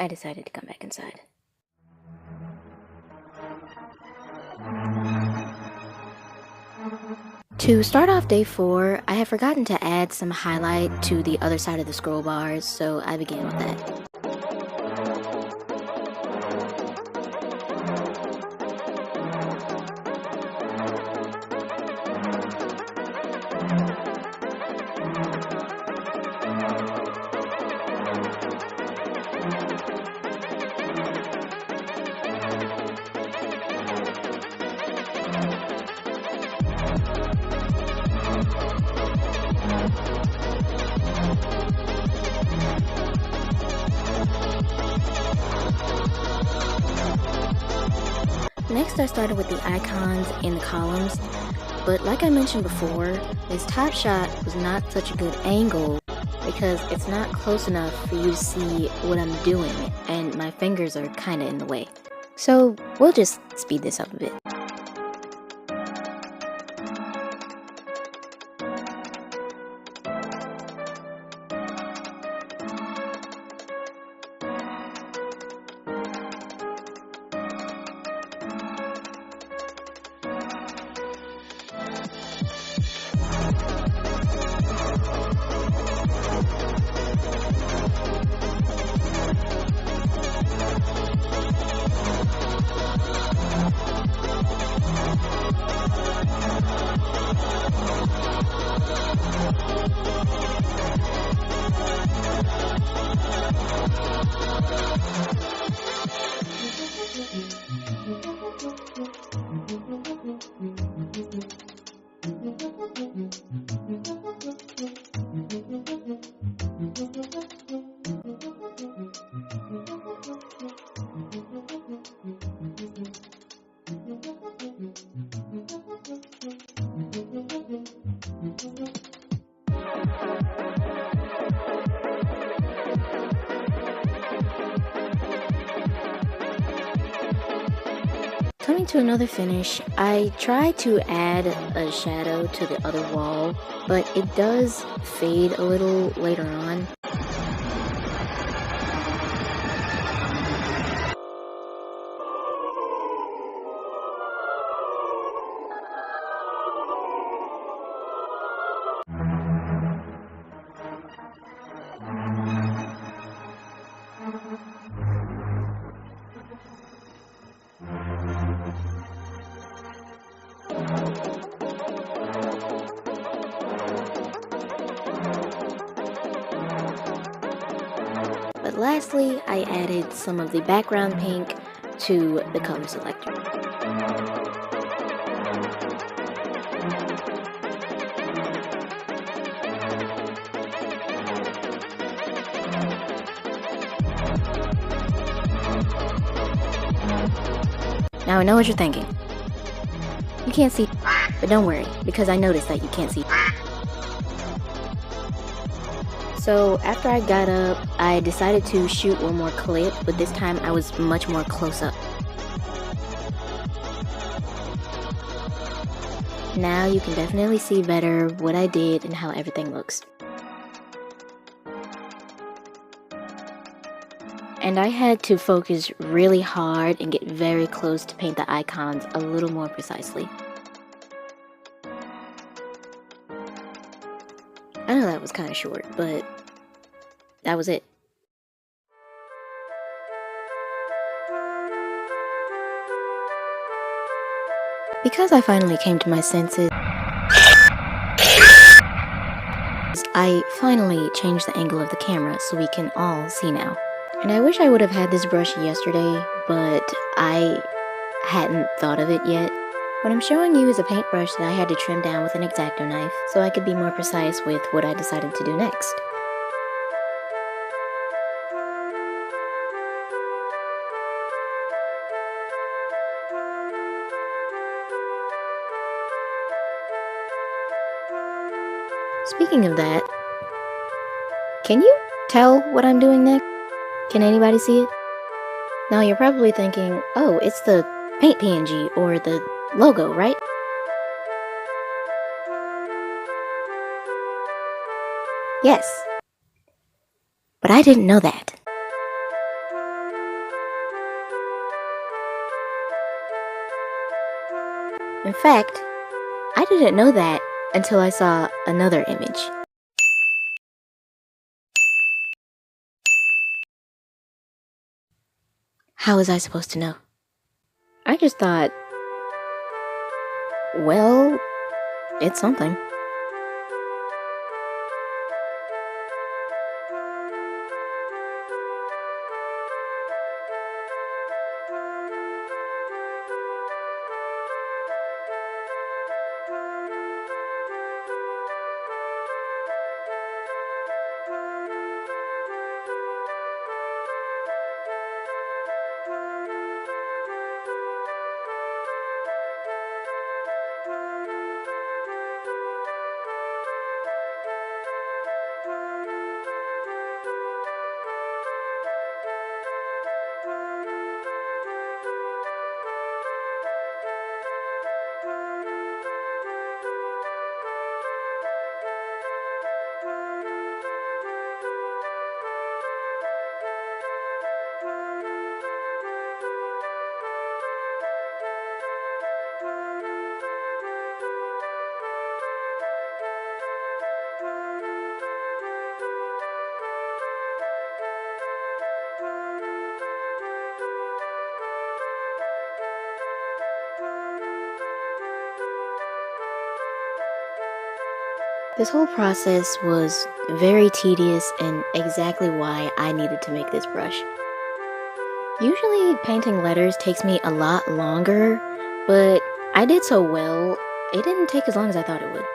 I decided to come back inside. To start off day 4, I have forgotten to add some highlight to the other side of the scroll bars, so I began with that. Next, I started with the icons in the columns, but like I mentioned before, this top shot was not such a good angle because it's not close enough for you to see what I'm doing, and my fingers are kinda in the way. So we'll just speed this up a bit. Coming to another finish, I tried to add a shadow to the other wall, but it does fade a little later on. But lastly, I added some of the background pink to the color selector. Now I know what you're thinking. You can't see, but don't worry, because I noticed that you can't see. So after I got up, I decided to shoot one more clip, but this time I was much more close up. Now you can definitely see better what I did and how everything looks. And I had to focus really hard and get very close to paint the icons a little more precisely. I know that was kind of short, but that was it. Because I finally came to my senses, I finally changed the angle of the camera so we can all see now. And I wish I would have had this brush yesterday, but I hadn't thought of it yet. What I'm showing you is a paintbrush that I had to trim down with an X-Acto knife so I could be more precise with what I decided to do next. Speaking of that, can you tell what I'm doing next? Can anybody see it? Now you're probably thinking, oh, it's the paint PNG or the logo, right? Yes. But I didn't know that. In fact, I didn't know that until I saw another image. How was I supposed to know? I just thought, well, it's something. This whole process was very tedious and exactly why I needed to make this brush. Usually painting letters takes me a lot longer, but I did so well, it didn't take as long as I thought it would.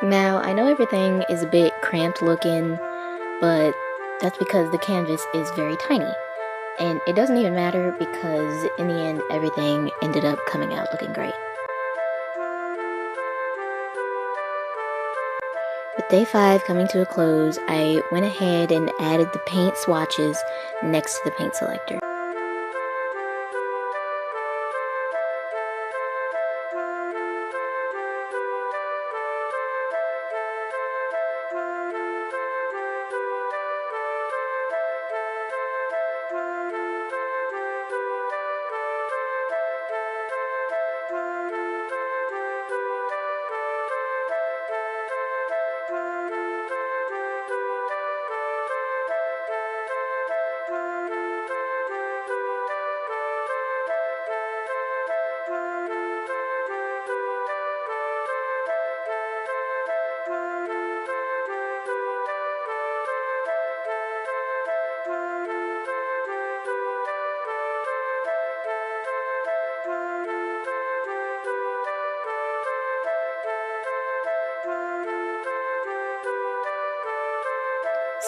Now, I know everything is a bit cramped looking, but that's because the canvas is very tiny. And it doesn't even matter because in the end, everything ended up coming out looking great. With day 5 coming to a close, I went ahead and added the paint swatches next to the paint selector.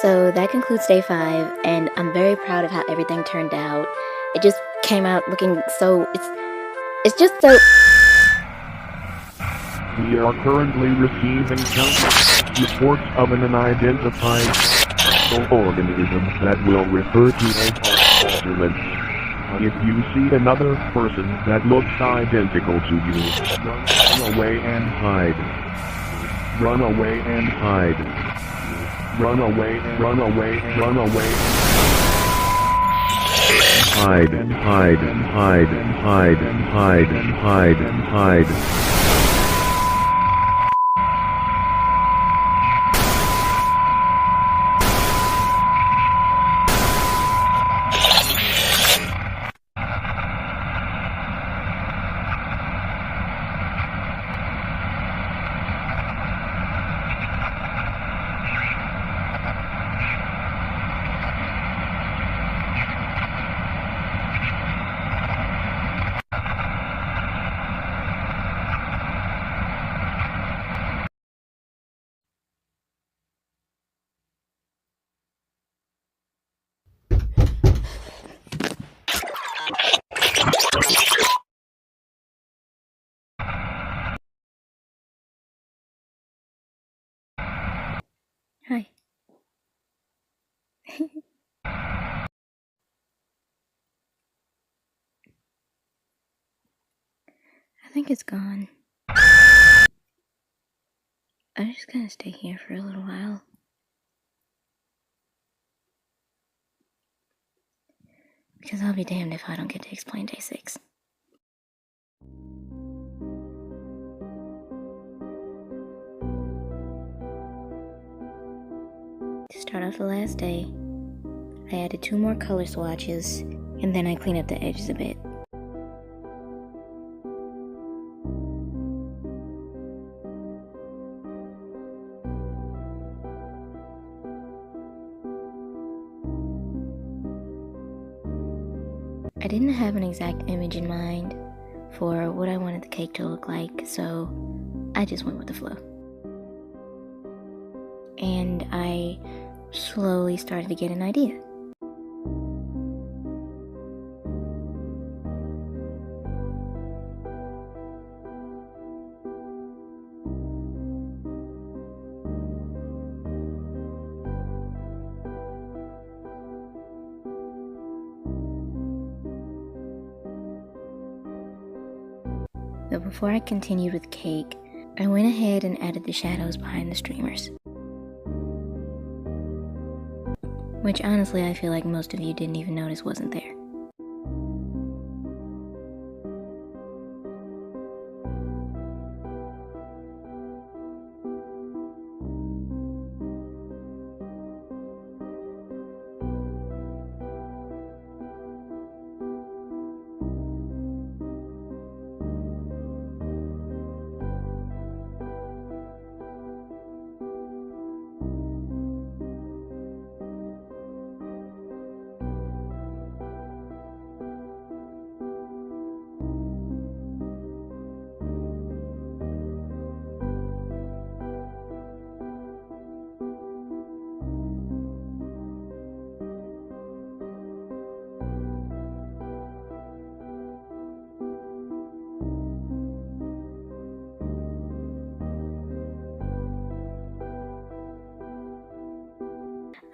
So that concludes day 5, and I'm very proud of how everything turned out. It just came out looking so, it's just so... We are currently receiving countless reports of an unidentified organism that will refer to as alternates. If you see another person that looks identical to you, run away and hide. Run away and hide. Run away, run away, run away. Hide and hide and hide and hide and hide and hide and hide. Hi. I think it's gone. I'm just gonna stay here for a little while. Because I'll be damned if I don't get to explain day 6. To start off the last day, I added 2 more color swatches, and then I cleaned up the edges a bit. I didn't have an exact image in mind for what I wanted the cake to look like, so I just went with the flow. And I slowly started to get an idea. But before I continued with cake, I went ahead and added the shadows behind the streamers. Which honestly I feel like most of you didn't even notice wasn't there.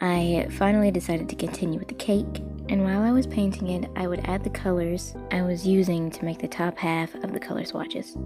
I finally decided to continue with the cake, and while I was painting it, I would add the colors I was using to make the top half of the color swatches.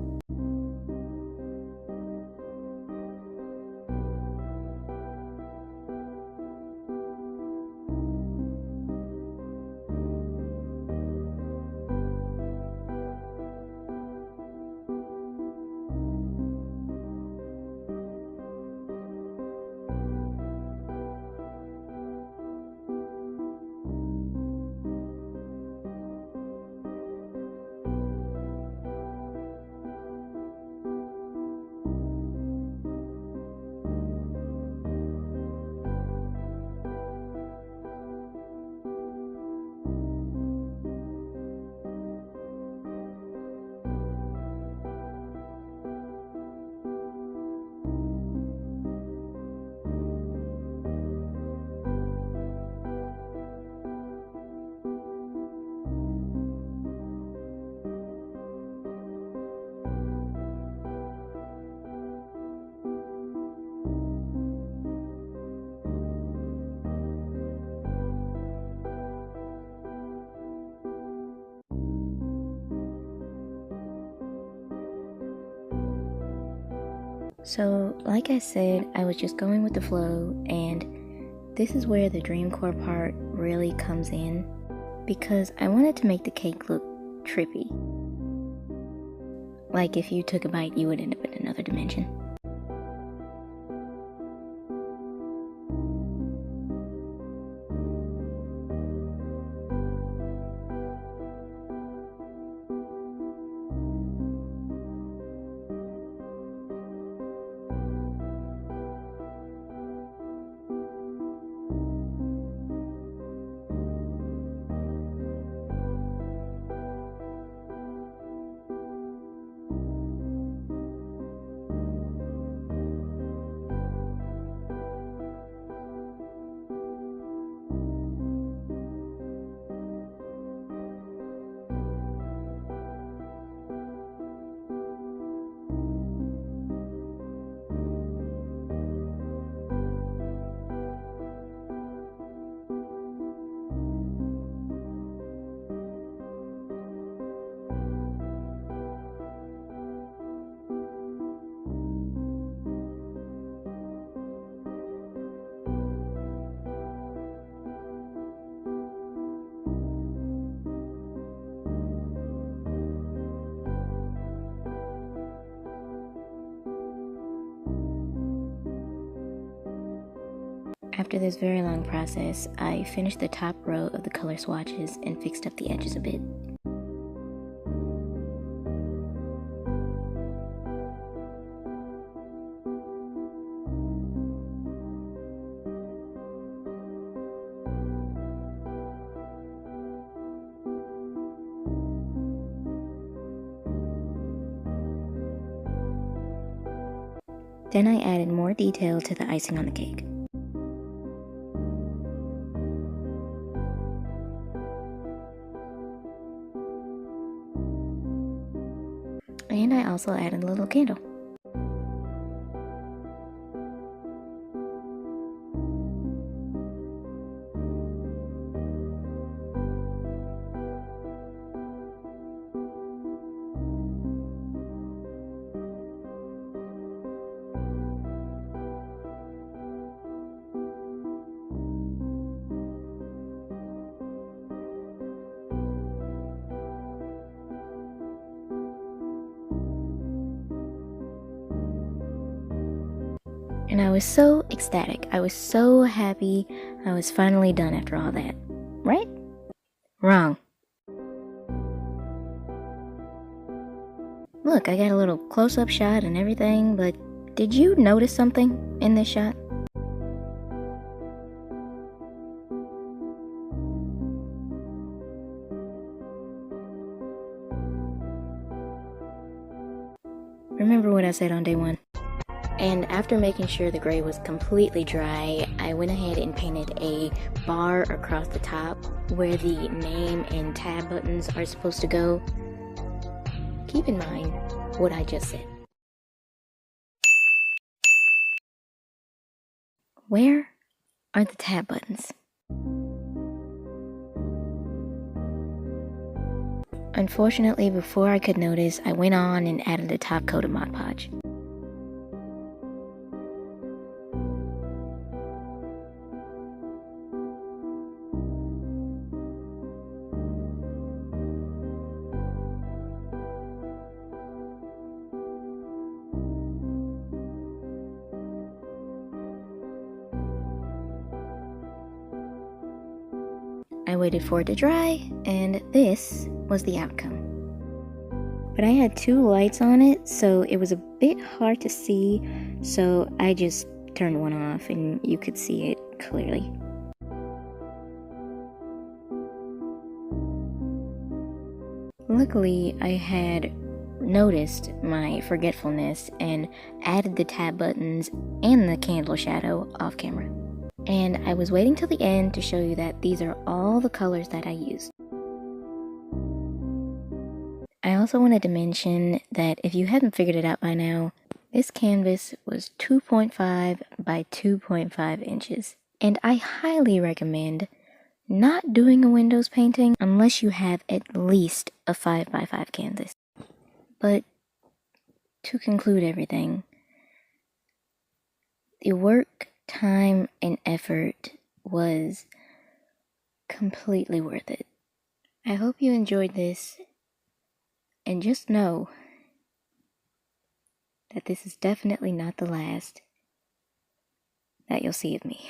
So, like I said, I was just going with the flow, and this is where the dream core part really comes in, because I wanted to make the cake look trippy. Like if you took a bite, you would end up in another dimension. After this very long process, I finished the top row of the color swatches and fixed up the edges a bit. Then I added more detail to the icing on the cake. And I also added a little candle. And I was so ecstatic. I was so happy I was finally done after all that. Right? Wrong. Look, I got a little close-up shot and everything, but did you notice something in this shot? Remember what I said on day one? And after making sure the gray was completely dry, I went ahead and painted a bar across the top where the name and tab buttons are supposed to go. Keep in mind what I just said. Where are the tab buttons? Unfortunately, before I could notice, I went on and added the top coat of Mod Podge. I waited for it to dry, and this was the outcome. But I had two lights on it, so it was a bit hard to see, so I just turned one off and you could see it clearly. Luckily, I had noticed my forgetfulness and added the tab buttons and the candle shadow off camera. And I was waiting till the end to show you that these are all the colors that I used. I also wanted to mention that if you hadn't figured it out by now, this canvas was 2.5 by 2.5 inches. And I highly recommend not doing a windows painting unless you have at least a 5 by 5 canvas. But to conclude everything, the work, time, and effort was completely worth it. I hope you enjoyed this, and just know that this is definitely not the last that you'll see of me.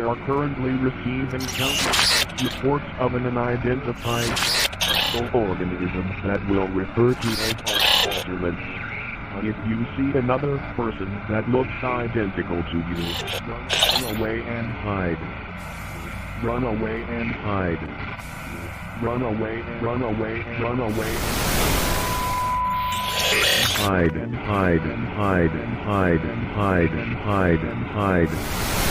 are currently receiving countless reports of an unidentified organism that will refer to as fraudulent. If you see another person that looks identical to you, run away and hide. Run away and hide. Run away, run away, run away. Hide, hide, hide, hide, hide, hide, hide.